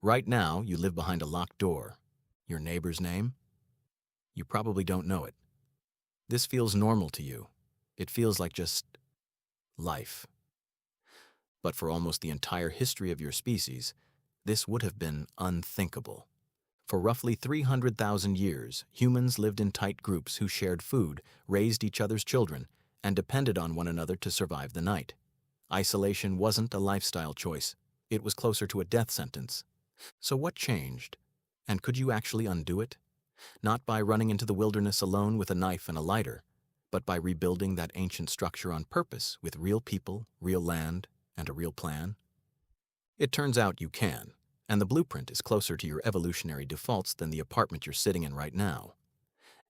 Right now, you live behind a locked door. Your neighbor's name? You probably don't know it. This feels normal to you. It feels like just life. But for almost the entire history of your species, this would have been unthinkable. For roughly 300,000 years, humans lived in tight groups who shared food, raised each other's children, and depended on one another to survive the night. Isolation wasn't a lifestyle choice. It was closer to a death sentence. So what changed? And could you actually undo it? Not by running into the wilderness alone with a knife and a lighter, but by rebuilding that ancient structure on purpose with real people, real land, and a real plan? It turns out you can, and the blueprint is closer to your evolutionary defaults than the apartment you're sitting in right now.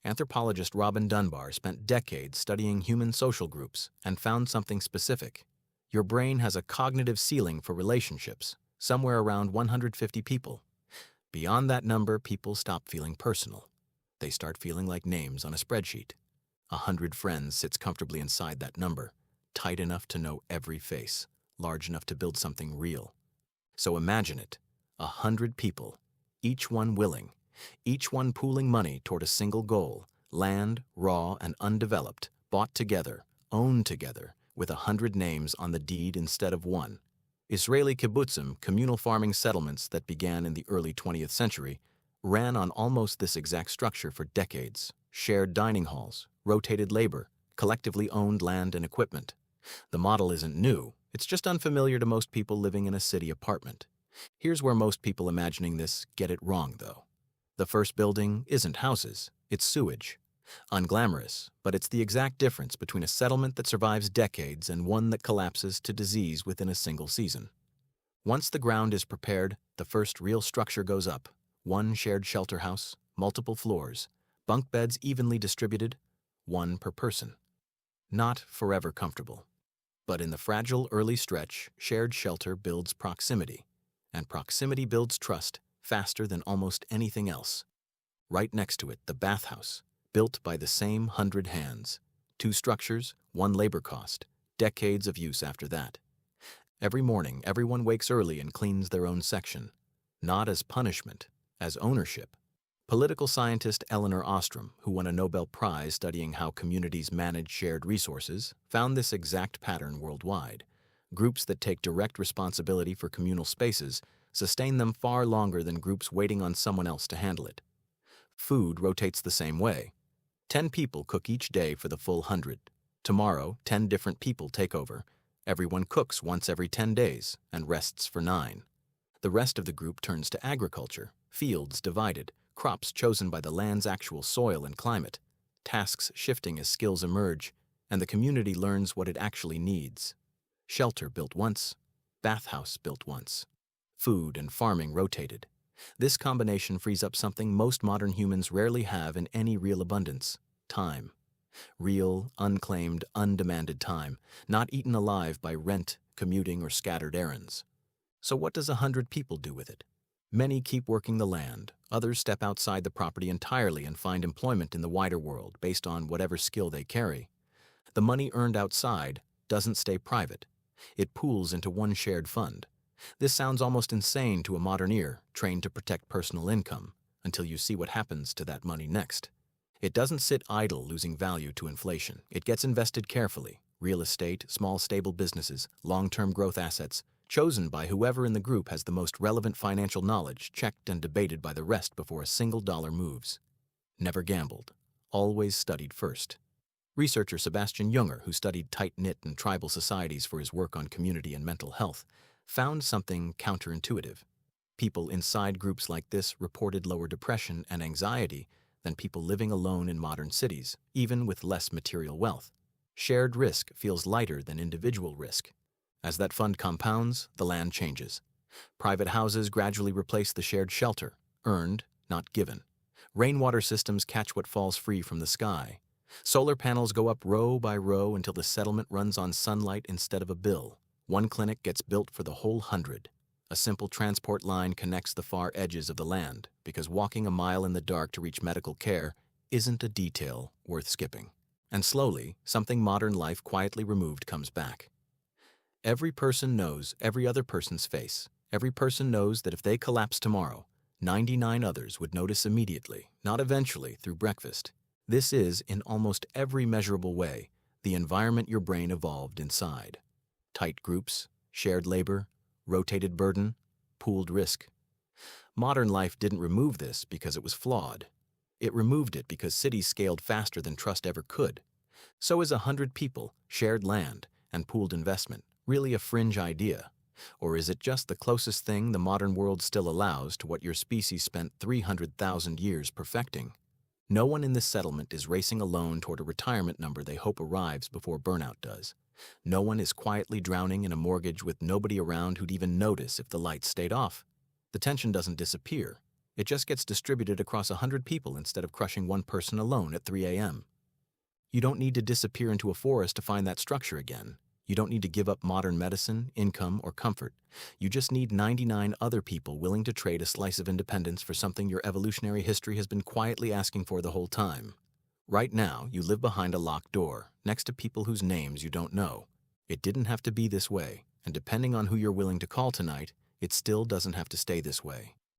Anthropologist Robin Dunbar spent decades studying human social groups and found something specific. Your brain has a cognitive ceiling for relationships, somewhere around 150 people. Beyond that number, people stop feeling personal. They start feeling like names on a spreadsheet. 100 friends sits comfortably inside that number, tight enough to know every face, large enough to build something real. So imagine it, 100 people, each one willing, each one pooling money toward a single goal, land, raw and undeveloped, bought together, owned together, with 100 names on the deed instead of one. Israeli kibbutzim, communal farming settlements that began in the early 20th century, ran on almost this exact structure for decades. Shared dining halls, rotated labor, collectively owned land and equipment. The model isn't new, it's just unfamiliar to most people living in a city apartment. Here's where most people imagining this get it wrong, though. The first building isn't houses, it's sewage. Unglamorous, but it's the exact difference between a settlement that survives decades and one that collapses to disease within a single season. Once the ground is prepared, the first real structure goes up. One shared shelter house, multiple floors, bunk beds evenly distributed, one per person. Not forever comfortable. But in the fragile early stretch, shared shelter builds proximity, and proximity builds trust faster than almost anything else. Right next to it, the bathhouse, built by the same 100 hands. 2 structures, 1 labor cost, decades of use after that. Every morning, everyone wakes early and cleans their own section, not as punishment, as ownership. Political scientist Elinor Ostrom, who won a Nobel Prize studying how communities manage shared resources, found this exact pattern worldwide. Groups that take direct responsibility for communal spaces sustain them far longer than groups waiting on someone else to handle it. Food rotates the same way. 10 people cook each day for the full 100. Tomorrow, 10 different people take over. Everyone cooks once every 10 days and rests for 9. The rest of the group turns to agriculture, fields divided, crops chosen by the land's actual soil and climate, tasks shifting as skills emerge, and the community learns what it actually needs. Shelter built once, bathhouse built once. Food and farming rotated. This combination frees up something most modern humans rarely have in any real abundance: time. Real, unclaimed, undemanded time, not eaten alive by rent, commuting, or scattered errands. So what does 100 people do with it? Many keep working the land, others step outside the property entirely and find employment in the wider world based on whatever skill they carry. The money earned outside doesn't stay private. It pools into one shared fund. This sounds almost insane to a modern ear, trained to protect personal income, until you see what happens to that money next. It doesn't sit idle losing value to inflation. It gets invested carefully. Real estate, small stable businesses, long-term growth assets, chosen by whoever in the group has the most relevant financial knowledge, checked and debated by the rest before a single dollar moves. Never gambled. Always studied first. Researcher Sebastian Junger, who studied tight-knit and tribal societies for his work on community and mental health, found something counterintuitive. People inside groups like this reported lower depression and anxiety than people living alone in modern cities, even with less material wealth. Shared risk feels lighter than individual risk. As that fund compounds, the land changes. Private houses gradually replace the shared shelter, earned, not given. Rainwater systems catch what falls free from the sky. Solar panels go up row by row until the settlement runs on sunlight instead of a bill. One clinic gets built for the whole 100. A simple transport line connects the far edges of the land, because walking a mile in the dark to reach medical care isn't a detail worth skipping. And slowly, something modern life quietly removed comes back. Every person knows every other person's face. Every person knows that if they collapse tomorrow, 99 others would notice immediately, not eventually, through breakfast. This is, in almost every measurable way, the environment your brain evolved inside. Tight groups, shared labor, rotated burden, pooled risk. Modern life didn't remove this because it was flawed. It removed it because cities scaled faster than trust ever could. So is 100 people, shared land, and pooled investment really a fringe idea? Or is it just the closest thing the modern world still allows to what your species spent 300,000 years perfecting? No one in this settlement is racing alone toward a retirement number they hope arrives before burnout does. No one is quietly drowning in a mortgage with nobody around who'd even notice if the lights stayed off. The tension doesn't disappear. It just gets distributed across 100 people instead of crushing one person alone at 3 a.m. You don't need to disappear into a forest to find that structure again. You don't need to give up modern medicine, income, or comfort. You just need 99 other people willing to trade a slice of independence for something your evolutionary history has been quietly asking for the whole time. Right now, you live behind a locked door, next to people whose names you don't know. It didn't have to be this way, and depending on who you're willing to call tonight, it still doesn't have to stay this way.